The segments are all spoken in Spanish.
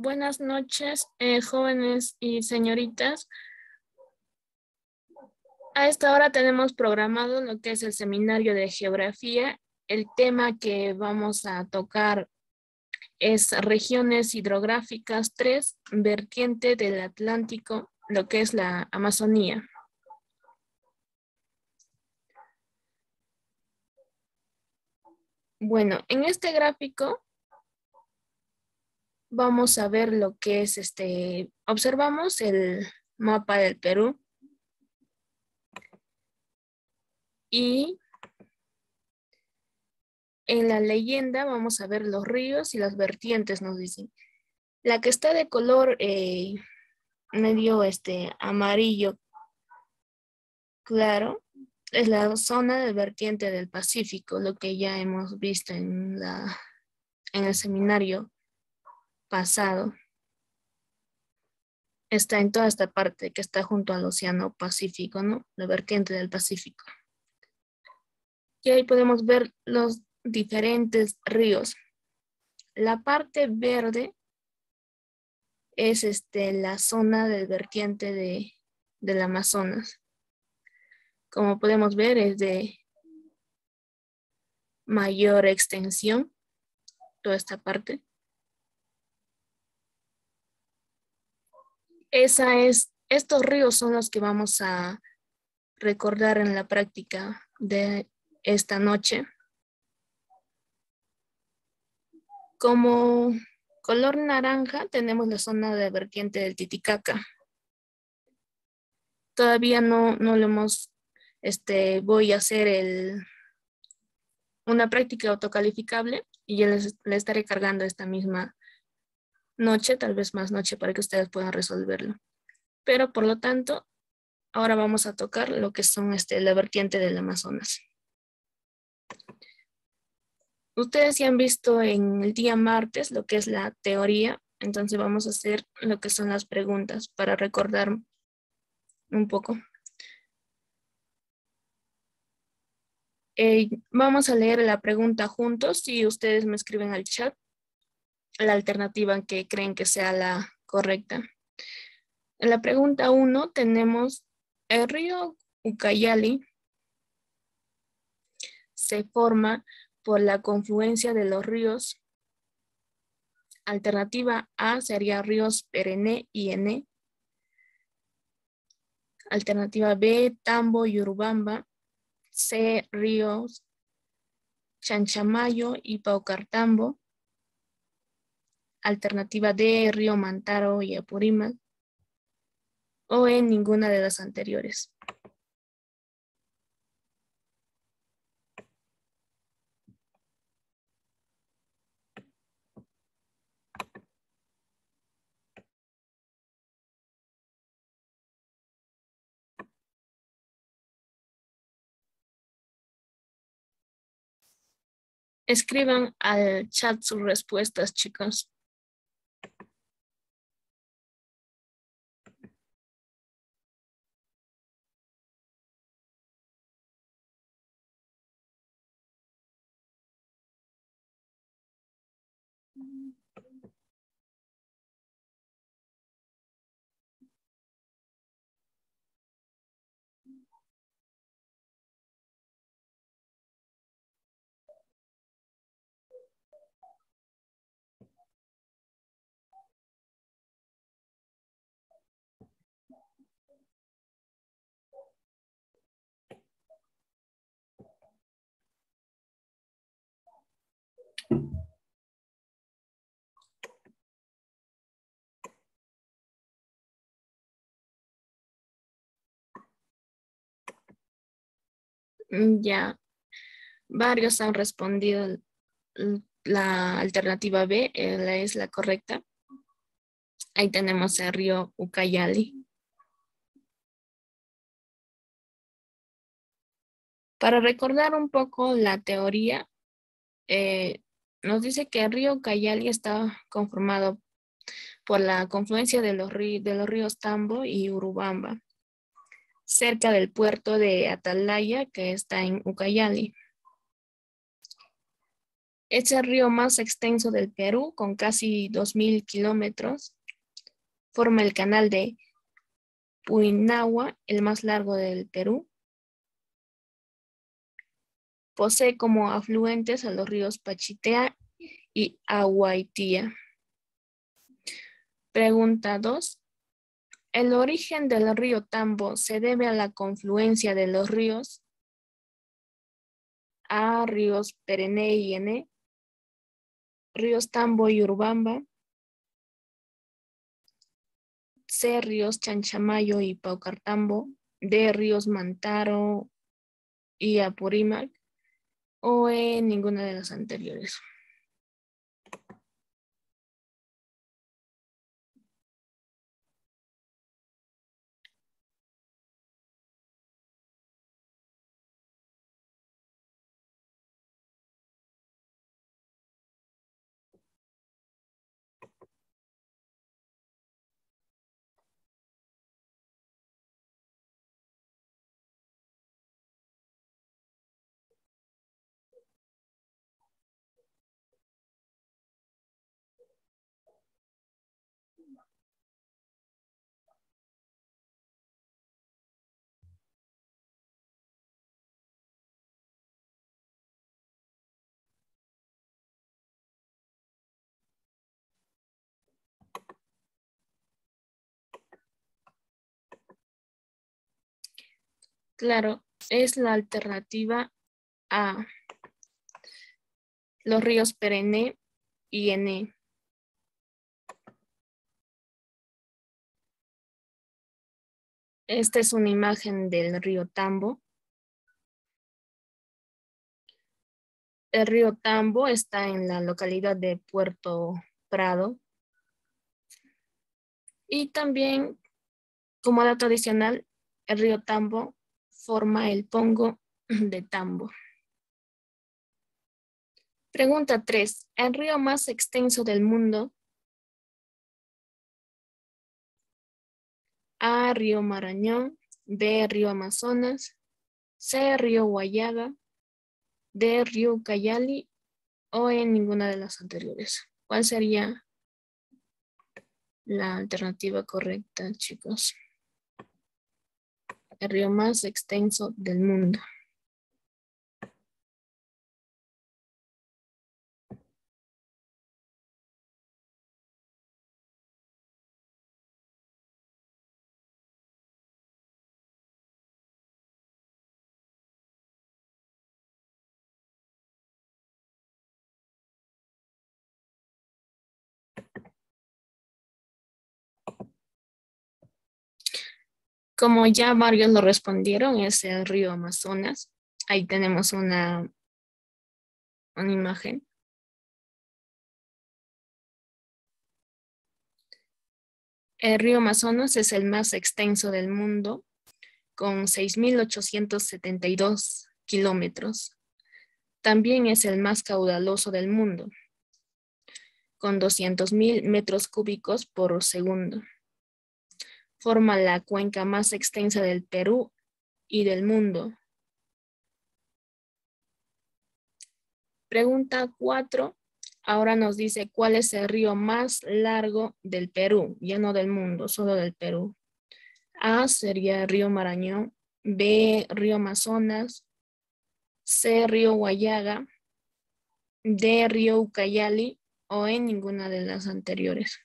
Buenas noches, jóvenes y señoritas. A esta hora tenemos programado lo que es el seminario de geografía. El tema que vamos a tocar es regiones hidrográficas 3, vertiente del Atlántico, lo que es la Amazonía. Bueno, en este gráfico vamos a ver lo que es observamos el mapa del Perú y en la leyenda vamos a ver los ríos y las vertientes, nos dicen. La que está de color medio amarillo claro es la zona de vertiente del Pacífico, lo que ya hemos visto en el seminario pasado. Está en toda esta parte que está junto al Océano Pacífico, ¿no? La vertiente del Pacífico. Y ahí podemos ver los diferentes ríos. La parte verde es la zona del vertiente del Amazonas. Como podemos ver, es de mayor extensión, toda esta parte. Estos ríos son los que vamos a recordar en la práctica de esta noche. Como color naranja tenemos la zona de vertiente del Titicaca. Todavía no lo hemos, voy a hacer una práctica autocalificable y ya les estaré cargando esta misma noche, tal vez más noche para que ustedes puedan resolverlo. Pero por lo tanto, ahora vamos a tocar lo que son la vertiente del Amazonas. Ustedes ya han visto en el día martes lo que es la teoría, entonces vamos a hacer lo que son las preguntas para recordar un poco. Vamos a leer la pregunta juntos y ustedes me escriben al chat la alternativa que creen que sea la correcta. En la pregunta 1 tenemos el río Ucayali se forma por la confluencia de los ríos. Alternativa A sería ríos Perene y Ene. Alternativa B, Tambo y Urubamba. C, ríos Chanchamayo y Paucartambo. Alternativa D, río Mantaro y Apurímac. O en ninguna de las anteriores. Escriban al chat sus respuestas, chicos. Ya, varios han respondido la alternativa B, es la correcta. Ahí tenemos el río Ucayali. Para recordar un poco la teoría, nos dice que el río Ucayali está conformado por la confluencia de los ríos Tambo y Urubamba, cerca del puerto de Atalaya, que está en Ucayali. Es el río más extenso del Perú, con casi 2.000 kilómetros. Forma el canal de Puinahua, el más largo del Perú. Posee como afluentes a los ríos Pachitea y Aguaitía. Pregunta 2. ¿El origen del río Tambo se debe a la confluencia de los ríos? A. Ríos Perene y Ene. Ríos Tambo y Urubamba. C. Ríos Chanchamayo y Paucartambo. D. Ríos Mantaro y Apurímac. O E. Ninguna de las anteriores. Claro, es la alternativa A. Los ríos Perene y Ene. Esta es una imagen del río Tambo. El río Tambo está en la localidad de Puerto Prado. Y también, como dato adicional, el río Tambo forma el pongo de Tambo. Pregunta 3. ¿El río más extenso del mundo? A. Río Marañón. B. Río Amazonas. C. Río Guayaga. D. Río Ucayali. O en ninguna de las anteriores. ¿Cuál sería la alternativa correcta, chicos? El río más extenso del mundo. Como ya varios lo respondieron, es el río Amazonas. Ahí tenemos una imagen. El río Amazonas es el más extenso del mundo, con 6.872 kilómetros. También es el más caudaloso del mundo, con 200.000 metros cúbicos por segundo. Forma la cuenca más extensa del Perú y del mundo. Pregunta 4. Ahora nos dice cuál es el río más largo del Perú, ya no del mundo, solo del Perú. A sería Río Marañón, B Río Amazonas, C Río Guayaga, D Río Ucayali o en ninguna de las anteriores.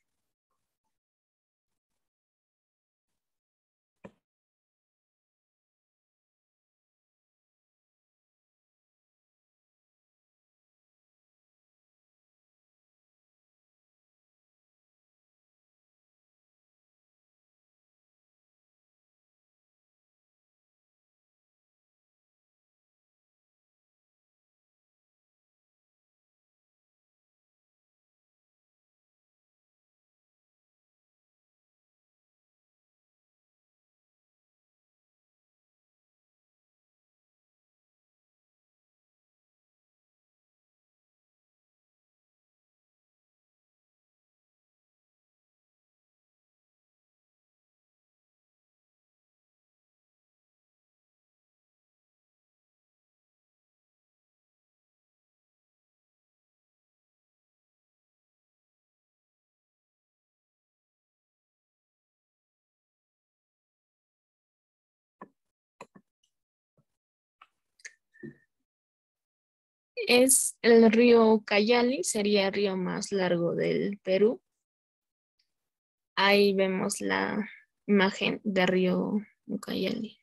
Es el río Ucayali, sería el río más largo del Perú. Ahí vemos la imagen del río Ucayali.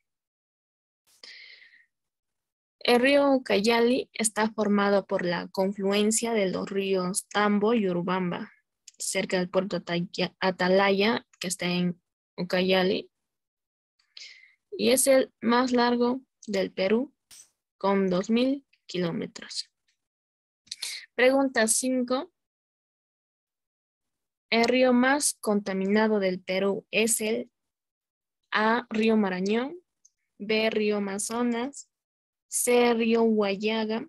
El río Ucayali está formado por la confluencia de los ríos Tambo y Urubamba, cerca del puerto Atalaya, que está en Ucayali, y es el más largo del Perú, con 2.000 kilómetros. Pregunta 5. El río más contaminado del Perú es el A, río Marañón, B, río Amazonas, C, río Huallaga,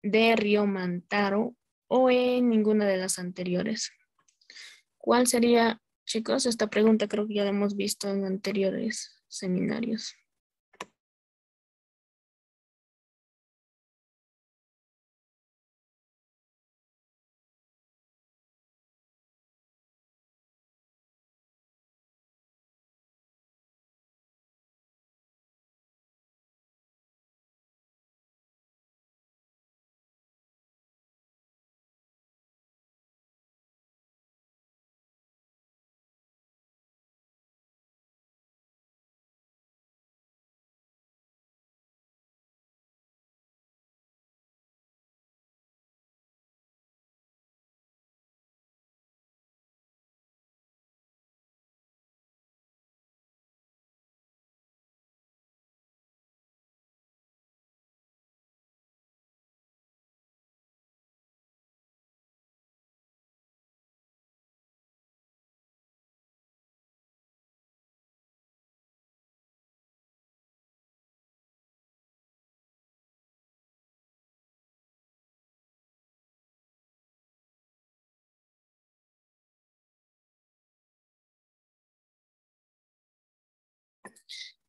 D, río Mantaro, o E, ninguna de las anteriores. ¿Cuál sería, chicos? Esta pregunta creo que ya la hemos visto en anteriores seminarios.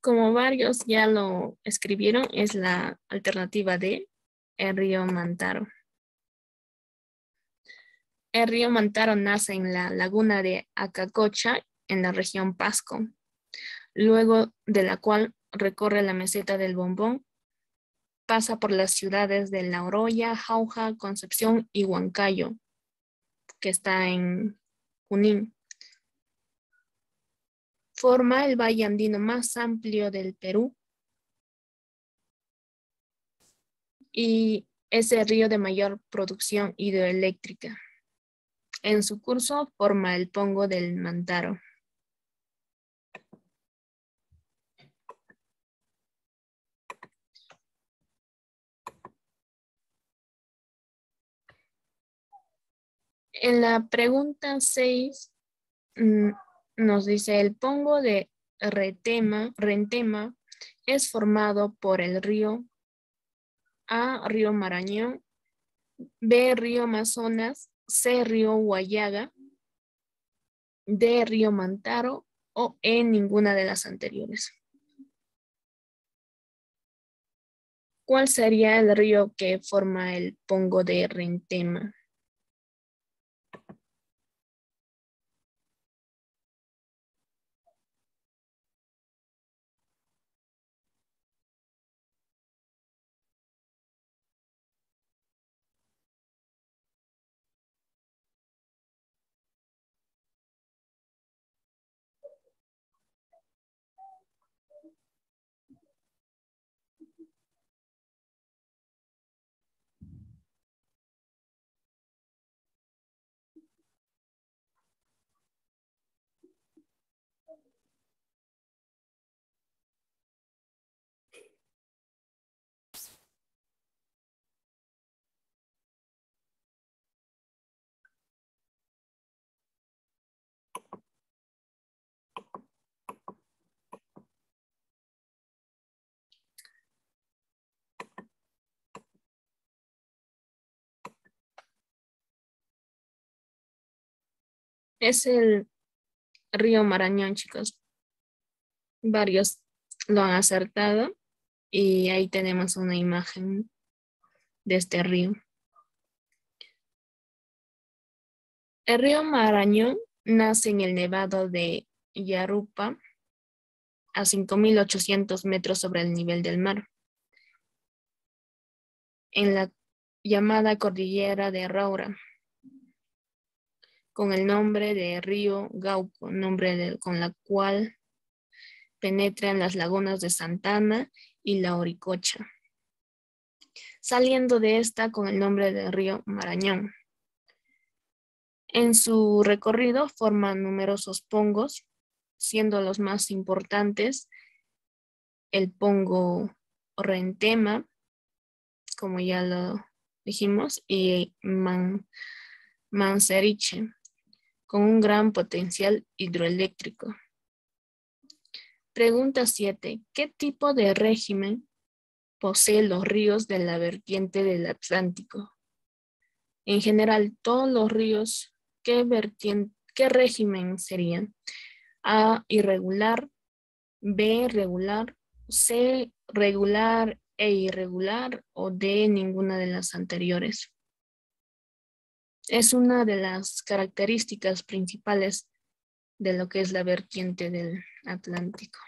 Como varios ya lo escribieron, es la alternativa D, el río Mantaro. El río Mantaro nace en la laguna de Acacocha, en la región Pasco, luego de la cual recorre la meseta del Bombón, pasa por las ciudades de La Oroya, Jauja, Concepción y Huancayo, que está en Junín. Forma el valle andino más amplio del Perú y es el río de mayor producción hidroeléctrica. En su curso forma el pongo del Mantaro. En la pregunta 6 nos dice el pongo de Rentema es formado por el río A, río Marañón, B, río Amazonas, C, río Huallaga, D, río Mantaro o E, ninguna de las anteriores. ¿Cuál sería el río que forma el pongo de Rentema? Es el río Marañón, chicos. Varios lo han acertado y ahí tenemos una imagen de este río. El río Marañón nace en el Nevado de Yarupa a 5.800 metros sobre el nivel del mar, en la llamada Cordillera de Roraima, con el nombre de río Gauco, con la cual penetra en las lagunas de Santana y la Oricocha, saliendo de esta con el nombre de río Marañón. En su recorrido forman numerosos pongos, siendo los más importantes el pongo Rentema, como ya lo dijimos, y Manseriche, con un gran potencial hidroeléctrico. Pregunta 7. ¿Qué tipo de régimen poseen los ríos de la vertiente del Atlántico? En general, todos los ríos, ¿qué régimen serían? A, irregular; B, regular; C, regular e irregular; o D, ninguna de las anteriores. Es una de las características principales de lo que es la vertiente del Atlántico.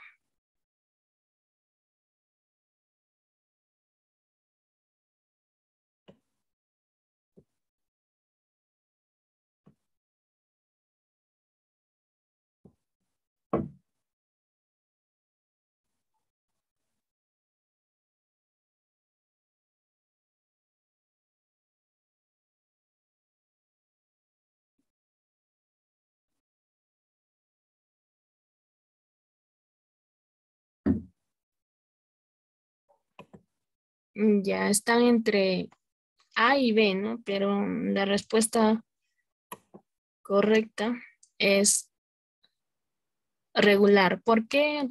Ya están entre A y B, ¿no? Pero la respuesta correcta es regular. ¿Por qué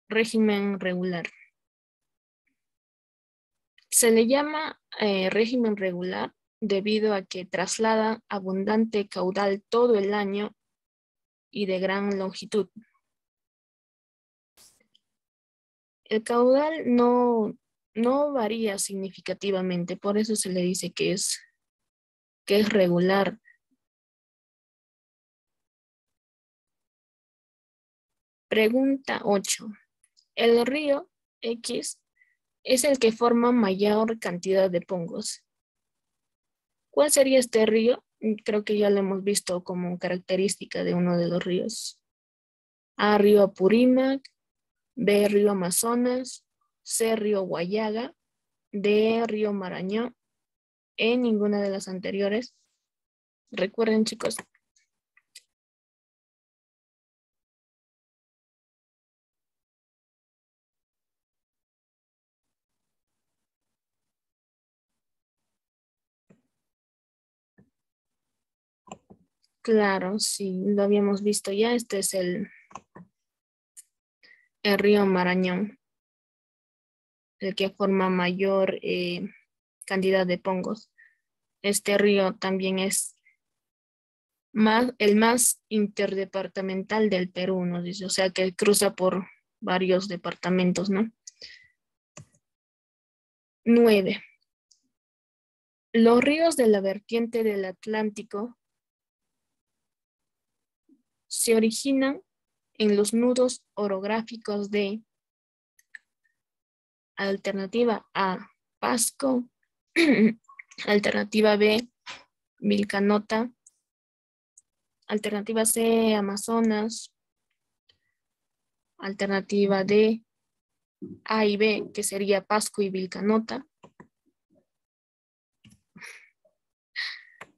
régimen regular? Se le llama régimen regular debido a que traslada abundante caudal todo el año y de gran longitud. El caudal no varía significativamente, por eso se le dice que es regular. Pregunta 8. El río X es el que forma mayor cantidad de pongos. ¿Cuál sería este río? Creo que ya lo hemos visto como característica de uno de los ríos. A, río Apurímac; B, río Amazonas; C, río Guayaga; D, río Marañón; E, ninguna de las anteriores. Recuerden, chicos. Claro, sí, lo habíamos visto ya. Este es el río Marañón, el que forma mayor cantidad de pongos. Este río también es el más interdepartamental del Perú, nos dice, o sea que cruza por varios departamentos, ¿no? 9. Los ríos de la vertiente del Atlántico se originan en los nudos orográficos de alternativa A, Pasco; alternativa B, Vilcanota; alternativa C, Amazonas; alternativa D, A y B, que sería Pasco y Vilcanota;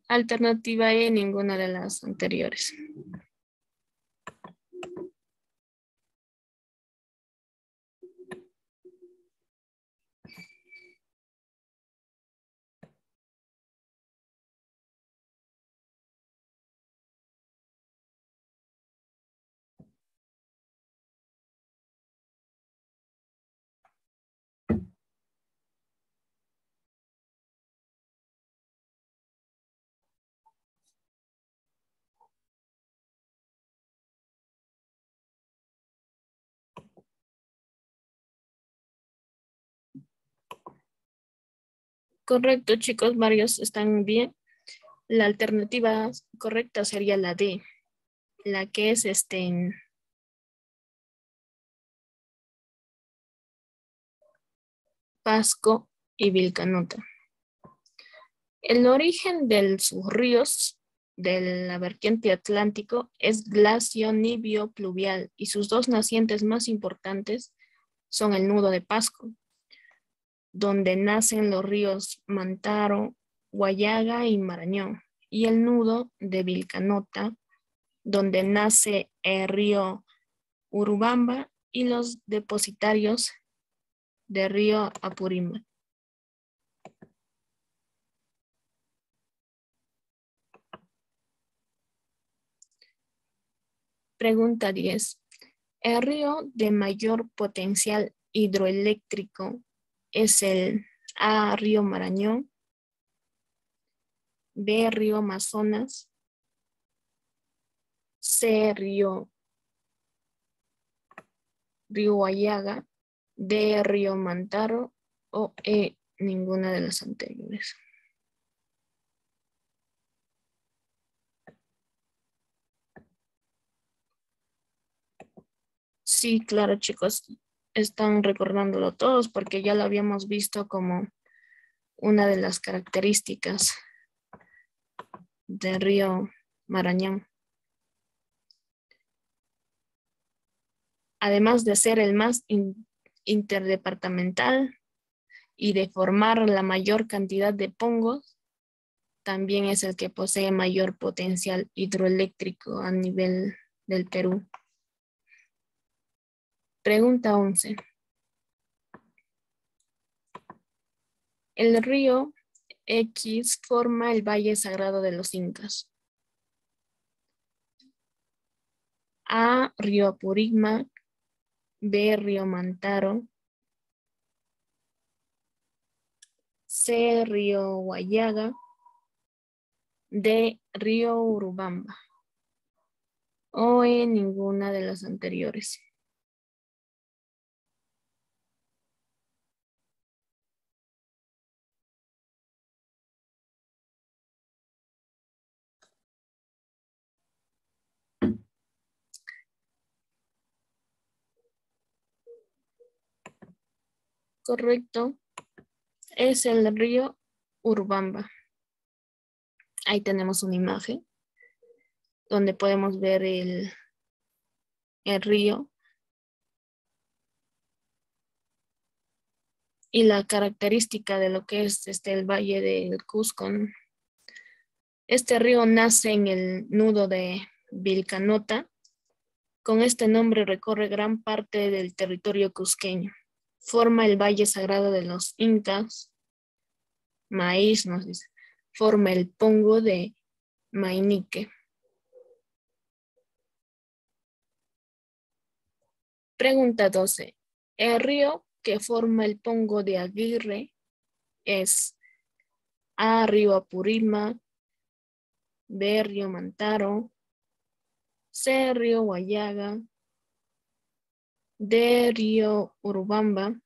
alternativa E, ninguna de las anteriores. Correcto, chicos, varios están bien. La alternativa correcta sería la D, la que es en Pasco y Vilcanota. El origen de sus ríos de la vertiente atlántico es glacio nibio pluvial y sus dos nacientes más importantes son el nudo de Pasco, donde nacen los ríos Mantaro, Guayaga y Marañón, y el nudo de Vilcanota, donde nace el río Urubamba y los depositarios del río Apurímac. Pregunta 10. El río de mayor potencial hidroeléctrico es el A, río Marañón, B, río Amazonas, C, río Guayaga, D, río Mantaro o E, ninguna de las anteriores. Sí, claro, chicos, están recordándolo todos porque ya lo habíamos visto como una de las características del río Marañón. Además de ser el más interdepartamental y de formar la mayor cantidad de pongos, también es el que posee mayor potencial hidroeléctrico a nivel del Perú. Pregunta 11. El río X forma el Valle Sagrado de los Incas. A, río Apurímac, B, río Mantaro, C, río Guayaga, D, río Urubamba o E, ninguna de las anteriores. Correcto, es el río Urubamba. Ahí tenemos una imagen donde podemos ver el río y la característica de lo que es el Valle del Cusco. Este río nace en el nudo de Vilcanota. Con este nombre recorre gran parte del territorio cusqueño. Forma el Valle Sagrado de los Incas. Maíz, nos dice. Forma el Pongo de Mainique. Pregunta 12. El río que forma el Pongo de Aguirre es A, río Apurímac, B, río Mantaro, C, río Guayaga, D, río Urubamba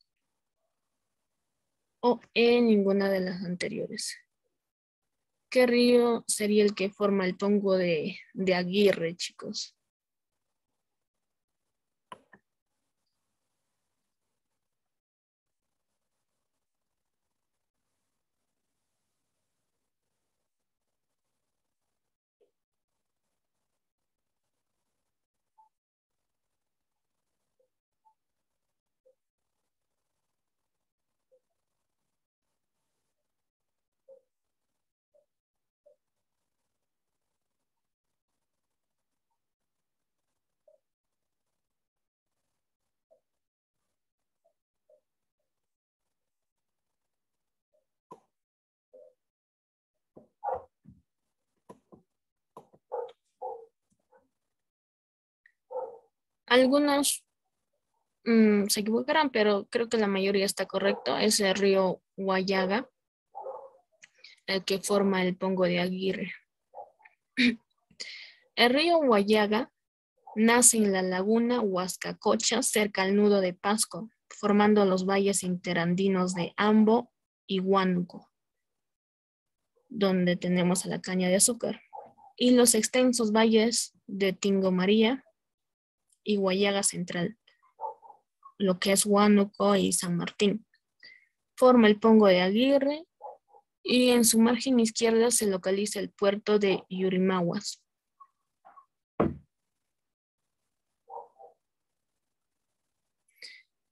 o E, ninguna de las anteriores. ¿Qué río sería el que forma el Pongo de Aguirre, chicos? Algunos se equivocarán, pero creo que la mayoría está correcto. Es el río Guayaga, el que forma el Pongo de Aguirre. El río Guayaga nace en la laguna Huascacocha, cerca al nudo de Pasco, formando los valles interandinos de Ambo y Huánuco, donde tenemos a la caña de azúcar, y los extensos valles de Tingo María y Guayaga Central, lo que es Huánuco y San Martín. Forma el Pongo de Aguirre y en su margen izquierda se localiza el puerto de Yurimaguas.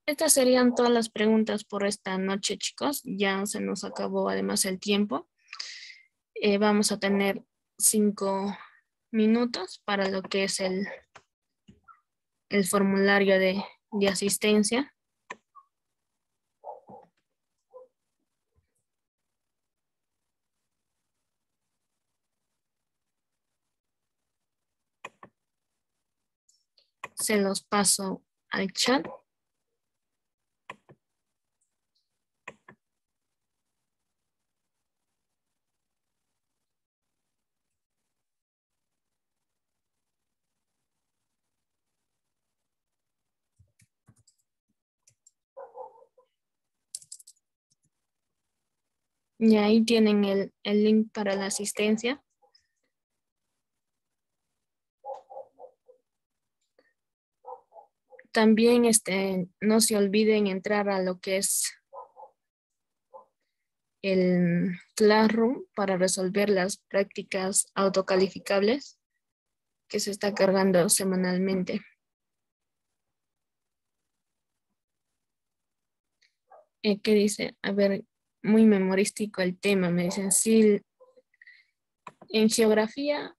Estas serían todas las preguntas por esta noche, chicos. Ya se nos acabó además el tiempo. Vamos a tener 5 minutos para lo que es el formulario de asistencia. Se los paso al chat. Y ahí tienen el link para la asistencia. También no se olviden entrar a lo que es el Classroom para resolver las prácticas autocalificables que se está cargando semanalmente. ¿Qué dice? A ver, muy memorístico el tema. Me dicen, sí, en geografía,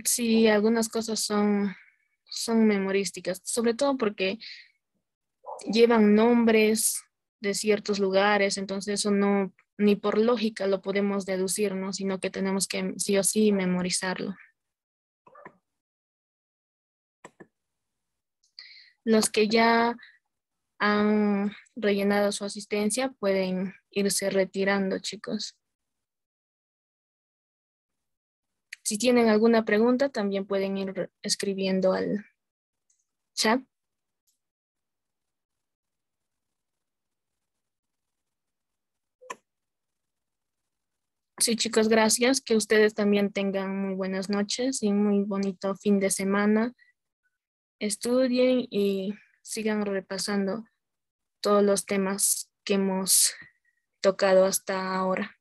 sí, algunas cosas son memorísticas, sobre todo porque llevan nombres de ciertos lugares, entonces eso no, ni por lógica lo podemos deducir, ¿no? Sino que tenemos que sí o sí memorizarlo. Los que ya han rellenado su asistencia pueden irse retirando, chicos. Si tienen alguna pregunta, también pueden ir escribiendo al chat. Sí, chicos, gracias. Que ustedes también tengan muy buenas noches y muy bonito fin de semana. Estudien y sigan repasando todos los temas que hemos tocado hasta ahora.